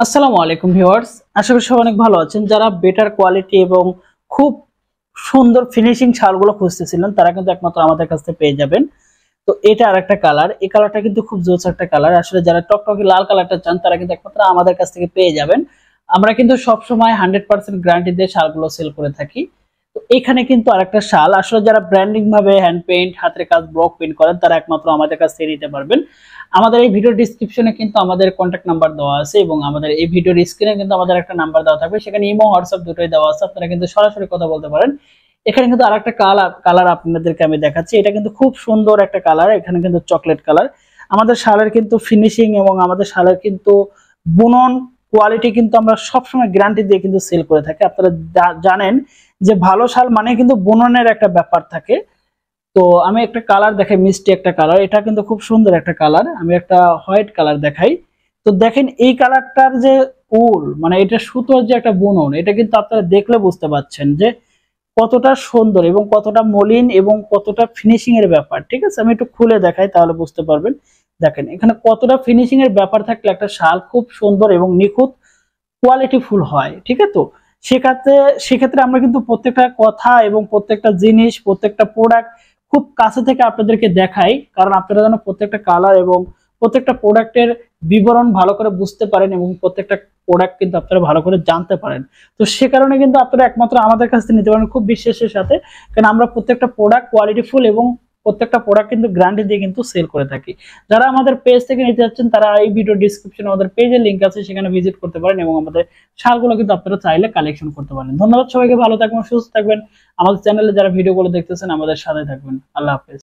আসসালামু আলাইকুম ভিউয়ার্স, আশা করি সবাই অনেক ভালো আছেন। যারা বেটার কোয়ালিটি এবং খুব সুন্দর ফিনিশিং শালগুলো খুঁজতেছিলেন তারা কিন্তু একমাত্র আমাদের কাছ থেকে পেয়ে যাবেন। তো এটা আরেকটা কালার, এই কালারটা কিন্তু খুব জোস একটা কালার। আসলে যারা টকটকে লাল কালারটা চান তারা কিন্তু একমাত্র আমাদের কাছ থেকে পেয়ে যাবেন। আমরা কিন্তু সব সময় 100% গ্যারান্টি দিয়ে শালগুলো সেল করে থাকি। তো এখানে কিন্তু আরেকটা শাল, আসলে যারা ব্র্যান্ডিং ভাবে হ্যান্ড পেইন্ট, হাতের কাজ, ব্লক পেইন্ট করেন তারা একমাত্র আমাদের কাছ থেকে নিতে পারবেন। আমাদের এই ভিডিও ডিসক্রিপশনে কিন্তু আমাদের কন্ট্যাক্ট নাম্বার দেওয়া আছে এবং আমাদের এই ভিডিওর স্ক্রিনে কিন্তু আমাদের একটা নাম্বার দেওয়া থাকবে, সেখানে ইমো হোয়াটসঅ্যাপ দুটোই দেওয়া আছে, আপনারা কিন্তু সরাসরি কথা বলতে পারেন। এখানে কিন্তু আরেকটা কালার আপনাদেরকে আমি দেখাচ্ছি, এটা কিন্তু খুব সুন্দর একটা কালার। এখানে কিন্তু চকলেট কালার। আমাদের শালের কিন্তু ফিনিশিং এবং আমাদের শালের কিন্তু বুনন কোয়ালিটি কিন্তু আমরা সবসময় গ্যারান্টি দিয়ে কিন্তু সেল করে থাকি। আপনারা জানেন যে ভালো শাল মানে কিন্তু বুননের একটা ব্যাপার থাকে। তো আমি একটা কালার দেখাই, মিষ্টি একটা কালার, এটা কিন্তু খুব সুন্দর একটা কালার। আমি একটা হোয়াইট কালার দেখাই। তো দেখেন এই কালারটার যে উল মানে এটা সুতোর যে একটা বুনন, এটা কিন্তু আপনারা দেখলে বুঝতে পারছেন যে কতটা সুন্দর এবং কতটা মলিন এবং কতটা ফিনিশিং এর ব্যাপার। ঠিক আছে, আমি একটু খুলে দেখাই তাহলে বুঝতে পারবেন। দেখেন এখানে কতটা ফিনিশিং এর ব্যাপার থাকলে একটা শাল খুব সুন্দর এবং নিখুঁত কোয়ালিটিফুল হয়। ঠিক আছে, তো সেক্ষেত্রে আমরা কিন্তু প্রত্যেকটা কথা এবং প্রত্যেকটা জিনিস, প্রত্যেকটা প্রোডাক্ট খুব কাছে থেকে আপনাদেরকে দেখাই, কারণ আপনারা যেন প্রত্যেকটা কালার এবং প্রত্যেকটা প্রোডাক্টের বিবরণ ভালো করে বুঝতে পারেন এবং প্রত্যেকটা প্রোডাক্ট কিন্তু আপনারা ভালো করে জানতে পারেন। তো সে কারণে কিন্তু আপনারা একমাত্র আমাদের কাছ থেকে নিতে পারেন খুব বিশ্বাসের সাথে, কারণ আমরা প্রত্যেকটা প্রোডাক্ট কোয়ালিটিফুল এবং প্রত্যেকটা প্রোডাক্ট কিন্তু গ্যারান্টি দিয়ে কিন্তু সেল করে থাকি। যারা আমাদের পেজ থেকে নিতে যাচ্ছেন তারা এই ভিডিও ডিসক্রিপশনে আমাদের পেজের লিংক আছে, সেখানে ভিজিট করতে পারেন এবং আমাদের শালগুলো কিন্তু আপনারা চাইলে কালেকশন করতে পারেন। ধন্যবাদ সবাইকে, ভালো থাকবেন, সুস্থ থাকবেন। আমাদের চ্যানেলে যারা ভিডিওগুলো দেখতেছেন আমাদের সাথে থাকবেন। আল্লাহ হাফেজ।